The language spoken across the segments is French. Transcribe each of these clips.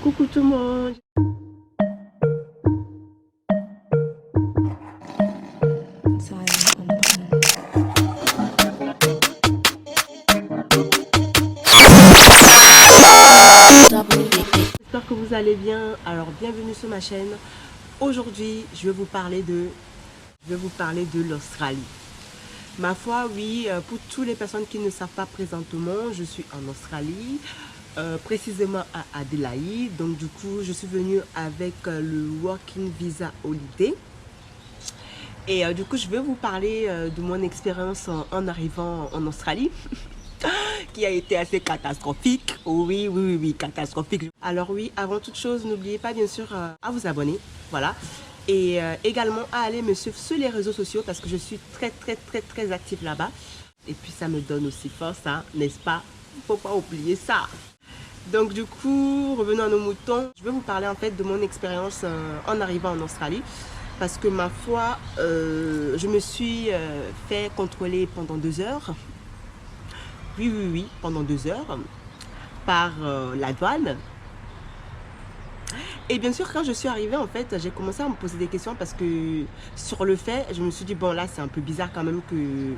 Coucou tout le monde. J'espère que vous allez bien. Alors bienvenue sur ma chaîne. Aujourd'hui je vais vous parler de l'Australie. Ma foi, oui, pour toutes les personnes qui ne savent pas présentement, je suis en Australie, précisément à Adélaïde. Donc du coup, je suis venue avec le Working Visa Holiday. Et du coup, je vais vous parler de mon expérience en arrivant en Australie, qui a été assez catastrophique. Oui, catastrophique. Alors oui, avant toute chose, n'oubliez pas bien sûr à vous abonner, voilà. Et également à aller me suivre sur les réseaux sociaux parce que je suis très active là-bas. Et puis ça me donne aussi force, hein, n'est-ce pas? Il ne faut pas oublier ça. Donc du coup, revenons à nos moutons. Je vais vous parler en fait de mon expérience en arrivant en Australie. Parce que ma foi, je me suis fait contrôler pendant 2 heures. Oui, pendant 2 heures par la douane. Et bien sûr, quand je suis arrivée, en fait, j'ai commencé à me poser des questions parce que sur le fait, je me suis dit, bon là, c'est un peu bizarre quand même que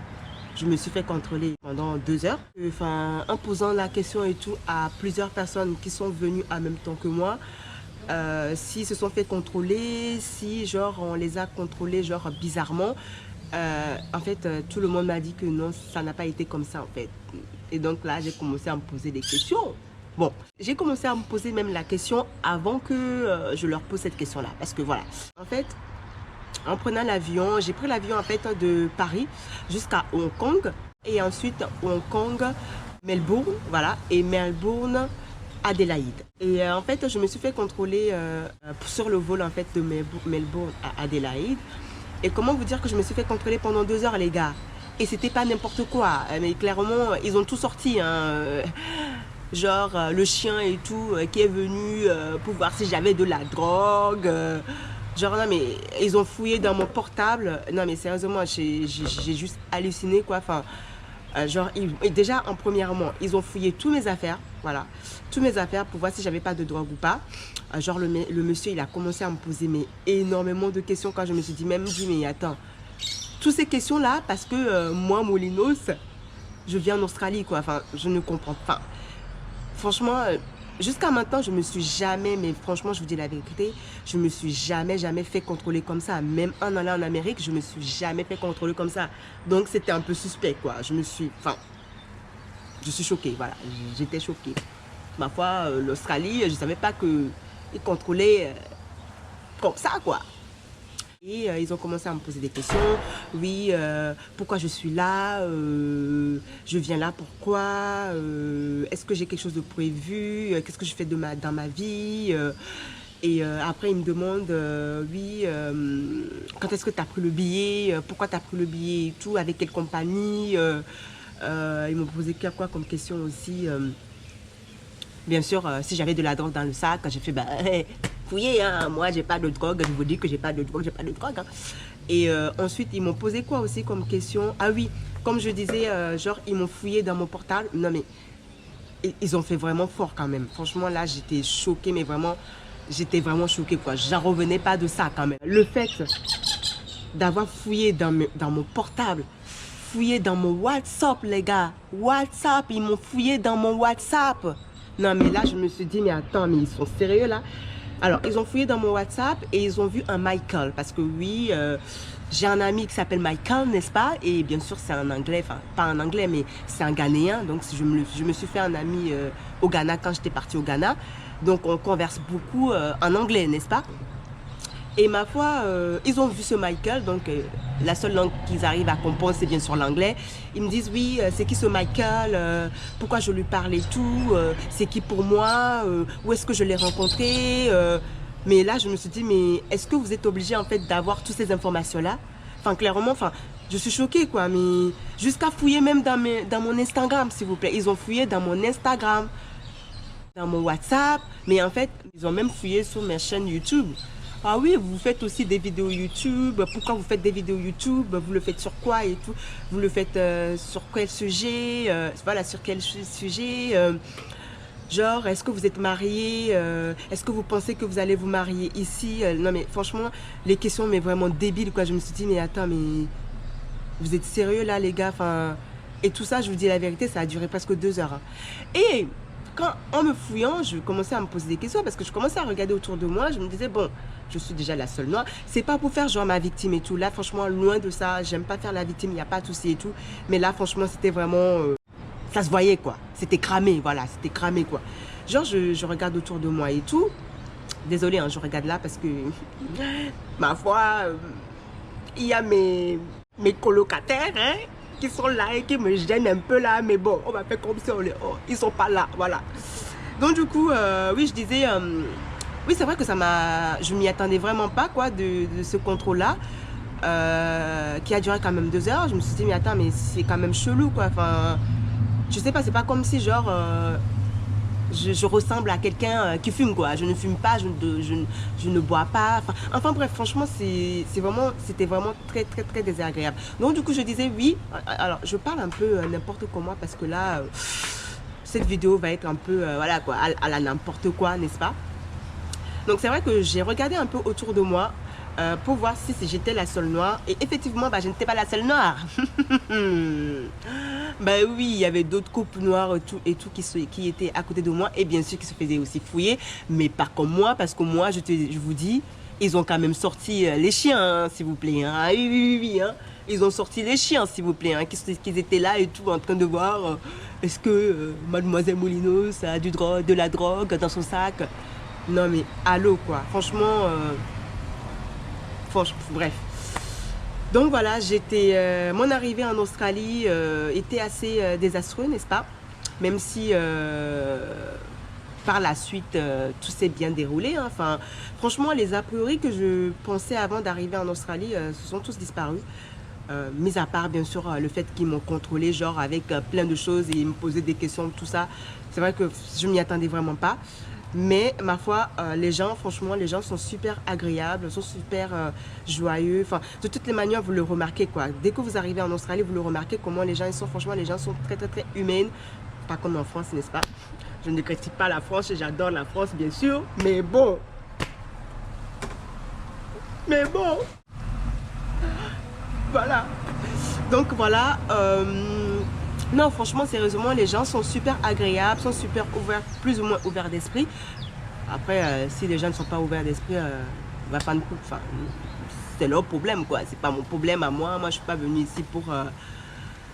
je me suis fait contrôler pendant 2 heures. Enfin, en posant la question et tout à plusieurs personnes qui sont venues en même temps que moi, s'ils se sont fait contrôler, si genre on les a contrôlés genre bizarrement, en fait tout le monde m'a dit que non, ça n'a pas été comme ça en fait. Et donc là j'ai commencé à me poser des questions. Bon, j'ai commencé à me poser même la question avant que je leur pose cette question là, parce que voilà, en fait en prenant l'avion, j'ai pris l'avion en fait de Paris jusqu'à Hong Kong et ensuite Hong Kong, Melbourne, voilà, et Melbourne, Adélaïde. Et en fait, je me suis fait contrôler sur le vol en fait de Melbourne à Adélaïde. Et comment vous dire que je me suis fait contrôler pendant 2 heures, les gars? Et c'était pas n'importe quoi. Mais clairement, ils ont tout sorti. Hein. Genre le chien et tout qui est venu pour voir si j'avais de la drogue. Genre non mais ils ont fouillé dans mon portable. Non mais sérieusement, j'ai juste halluciné quoi. Enfin, genre, déjà, en premièrement, ils ont fouillé tous mes affaires, voilà, tous mes affaires pour voir si j'avais pas de drogue ou pas. Genre, le monsieur, il a commencé à me poser mais, énormément de questions quand je me suis dit, mais attends, toutes ces questions-là, parce que moi, Molinos, je viens en Australie, quoi, enfin, je ne comprends pas. Franchement, jusqu'à maintenant, je me suis jamais, mais franchement, je vous dis la vérité, je me suis jamais fait contrôler comme ça. Même en allant en Amérique, je me suis jamais fait contrôler comme ça. Donc, c'était un peu suspect, quoi. Je suis choquée, voilà. J'étais choquée. Ma foi, l'Australie, je savais pas qu'ils contrôlaient comme ça, quoi. Et ils ont commencé à me poser des questions. Oui, pourquoi je suis là, je viens là, pourquoi, est-ce que j'ai quelque chose de prévu, qu'est-ce que je fais dans ma vie. Et après, ils me demandent, oui, quand est-ce que tu as pris le billet, pourquoi tu as pris le billet et tout, avec quelle compagnie. Ils m'ont posé quoi comme question aussi. Bien sûr, si j'avais de la drogue dans le sac, j'ai fait, bah, fouillez, hein, moi j'ai pas de drogue, je vous dis que j'ai pas de drogue, hein. Et ensuite, ils m'ont posé quoi aussi comme question? Ah oui, comme je disais, genre, ils m'ont fouillé dans mon portable. Non mais, ils ont fait vraiment fort quand même. Franchement, là, j'étais choquée, mais vraiment, j'étais vraiment choquée, quoi. J'en revenais pas de ça quand même. Le fait d'avoir fouillé dans mon portable, fouillé dans mon WhatsApp, les gars. WhatsApp, ils m'ont fouillé dans mon WhatsApp. Non, mais là, je me suis dit, mais attends, mais ils sont sérieux, là? Alors, ils ont fouillé dans mon WhatsApp et ils ont vu un Michael. Parce que oui, j'ai un ami qui s'appelle Michael, n'est-ce pas? Et bien sûr, c'est un anglais, enfin, pas un anglais, mais c'est un Ghanéen. Donc, je me suis fait un ami au Ghana quand j'étais partie au Ghana. Donc, on converse beaucoup en anglais, n'est-ce pas? Et ma foi, ils ont vu ce Michael, donc la seule langue qu'ils arrivent à comprendre, c'est bien sûr l'anglais. Ils me disent, oui, c'est qui ce Michael, pourquoi je lui parle et tout, c'est qui pour moi, où est-ce que je l'ai rencontré. Mais là, je me suis dit, mais est-ce que vous êtes obligé en fait d'avoir toutes ces informations-là? Enfin, clairement, enfin, je suis choquée, quoi, mais jusqu'à fouiller même dans mon Instagram, s'il vous plaît. Ils ont fouillé dans mon Instagram, dans mon WhatsApp, mais en fait, ils ont même fouillé sur mes chaînes YouTube. Ah oui, vous faites aussi des vidéos YouTube. Pourquoi vous faites des vidéos YouTube? Vous le faites sur quoi et tout? Vous le faites sur quel sujet? Voilà, sur quel sujet? Genre, est-ce que vous êtes mariés? Est-ce que vous pensez que vous allez vous marier ici? Non mais franchement, les questions mais vraiment débiles quoi. Je me suis dit mais attends mais vous êtes sérieux là les gars? Enfin, et tout ça, je vous dis la vérité, ça a duré presque 2 heures. Hein. Et quand, en me fouillant, je commençais à me poser des questions parce que je commençais à regarder autour de moi. Je me disais bon, je suis déjà la seule noire. C'est pas pour faire genre ma victime et tout. Là franchement, loin de ça. J'aime pas faire la victime, il n'y a pas de souci et tout. Mais là franchement, c'était vraiment... ça se voyait quoi, c'était cramé, voilà, c'était cramé quoi. Genre je regarde autour de moi et tout. Désolée, hein, je regarde là parce que ma foi, il y a mes colocataires hein, qui sont là et qui me gênent un peu là. Mais bon, on va faire comme si ils sont pas là, voilà. Donc du coup, oui, je disais, oui c'est vrai que ça m'a, je m'y attendais vraiment pas quoi de ce contrôle-là. Qui a duré quand même 2 heures. Je me suis dit mais attends mais c'est quand même chelou quoi, enfin... Je sais pas, c'est pas comme si genre je ressemble à quelqu'un qui fume quoi. Je ne fume pas, je ne bois pas. Enfin bref, franchement, c'était vraiment très très très désagréable. Donc du coup, je disais oui. Alors, je parle un peu n'importe comment parce que là, cette vidéo va être un peu, voilà quoi, à la n'importe quoi, n'est-ce pas? Donc c'est vrai que j'ai regardé un peu autour de moi pour voir si j'étais la seule noire. Et effectivement, bah, je n'étais pas la seule noire. Bah oui, il y avait d'autres couples noirs et tout qui étaient à côté de moi. Et bien sûr, qui se faisaient aussi fouiller. Mais pas comme moi, parce que moi, je vous dis, ils ont quand même sorti les chiens, hein, s'il vous plaît. Hein. Ah, oui, oui, oui. Hein. Ils ont sorti les chiens, s'il vous plaît. Hein, qu'ils étaient là et tout, en train de voir est-ce que Mademoiselle Molinos a de la drogue dans son sac. Non mais, allô quoi. Franchement... bref. Donc voilà, mon arrivée en Australie était assez désastreuse, n'est-ce pas? Même si par la suite, tout s'est bien déroulé. Hein. Enfin, franchement, les a priori que je pensais avant d'arriver en Australie se sont tous disparus. Mis à part, bien sûr, le fait qu'ils m'ont contrôlé, genre avec plein de choses et ils me posaient des questions, tout ça. C'est vrai que je m'y attendais vraiment pas. Mais ma foi, les gens, franchement, les gens sont super agréables, sont super joyeux. Enfin, de toutes les manières, vous le remarquez quoi. Dès que vous arrivez en Australie, vous le remarquez comment les gens ils sont. Franchement, les gens sont très très très humaines. Pas comme en France, n'est-ce pas? Je ne critique pas la France, j'adore la France bien sûr. Mais bon. Mais bon. Voilà. Donc voilà. Non, franchement, sérieusement, les gens sont super agréables, sont super ouverts, plus ou moins ouverts d'esprit. Après, si les gens ne sont pas ouverts d'esprit, va pas enfin, c'est leur problème, quoi. C'est pas mon problème à moi. Moi, je suis pas venue ici pour,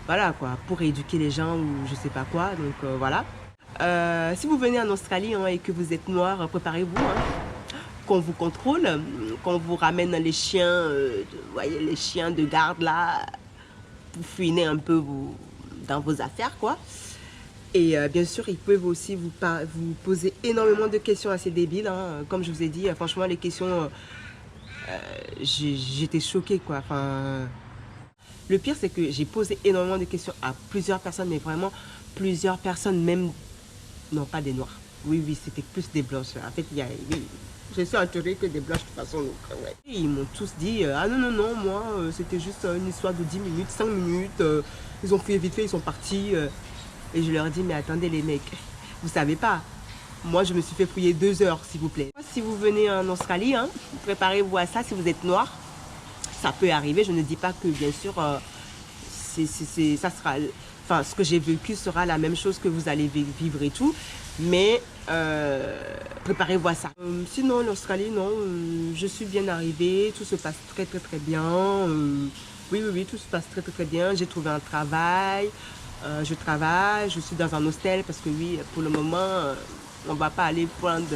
voilà, quoi, pour éduquer les gens ou je sais pas quoi. Donc, voilà. Si vous venez en Australie hein, et que vous êtes noir, préparez-vous. Hein, qu'on vous contrôle, qu'on vous ramène les chiens, voyez, les chiens de garde là, pour fouiner un peu dans vos affaires quoi. Et bien sûr ils peuvent aussi vous poser énormément de questions assez débiles hein. Comme je vous ai dit, franchement les questions j'étais choquée quoi. Enfin, le pire c'est que j'ai posé énormément de questions à plusieurs personnes, mais vraiment plusieurs personnes, même non pas des noirs, oui c'était plus des blanches en fait. Je suis entourée que des blanches de toute façon. Donc, ouais. Ils m'ont tous dit ah non, moi c'était juste une histoire de 10 minutes, 5 minutes. Ils ont fouillé vite fait, ils sont partis. Et je leur dis mais attendez les mecs, vous savez pas. Moi je me suis fait fouiller 2 heures s'il vous plaît. Si vous venez en Australie, hein, préparez-vous à ça si vous êtes noir. Ça peut arriver, je ne dis pas que bien sûr ça sera... Enfin, ce que j'ai vécu sera la même chose que vous allez vivre et tout. Mais préparez-vous à ça. Sinon, l'Australie, non, je suis bien arrivée. Tout se passe très, très, très bien. Oui, tout se passe très, très, très bien. J'ai trouvé un travail. Je travaille. Je suis dans un hostel parce que oui, pour le moment, on ne va pas aller prendre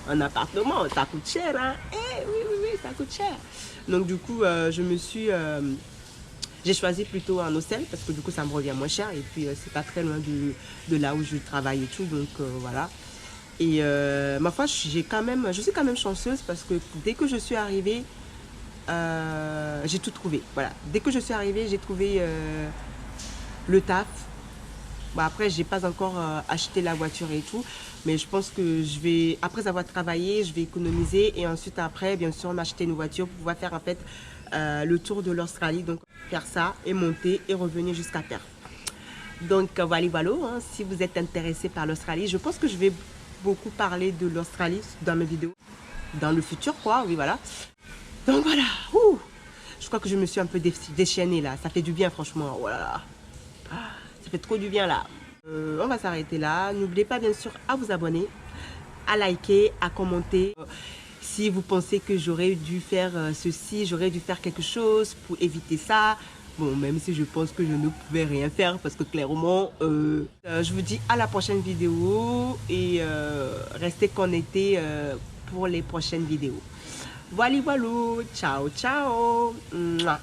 un appartement. Ça coûte cher, hein. Oui, ça coûte cher. Donc, du coup, j'ai choisi plutôt un hostel parce que du coup ça me revient moins cher et puis c'est pas très loin de là où je travaille et tout, donc voilà. Et ma foi, je suis quand même chanceuse parce que dès que je suis arrivée, j'ai tout trouvé. Voilà, dès que je suis arrivée, j'ai trouvé le taf. Bon, après, j'ai pas encore acheté la voiture et tout, mais je pense que je vais, après avoir travaillé, je vais économiser et ensuite après, bien sûr, m'acheter une voiture pour pouvoir faire en fait le tour de l'Australie. Donc faire ça et monter et revenir jusqu'à Perth. Donc voilà, voilà, hein, si vous êtes intéressé par l'Australie, je pense que je vais beaucoup parler de l'Australie dans mes vidéos, dans le futur quoi, oui voilà. Donc voilà, ouh, je crois que je me suis un peu déchaînée là, ça fait du bien franchement, oh là là, ça fait trop du bien là. On va s'arrêter là, n'oubliez pas bien sûr à vous abonner, à liker, à commenter. Si vous pensez que j'aurais dû faire ceci, j'aurais dû faire quelque chose pour éviter ça. Bon, même si je pense que je ne pouvais rien faire parce que clairement, je vous dis à la prochaine vidéo et restez connectés pour les prochaines vidéos. Voilà, voilà, ciao, ciao. Mouah.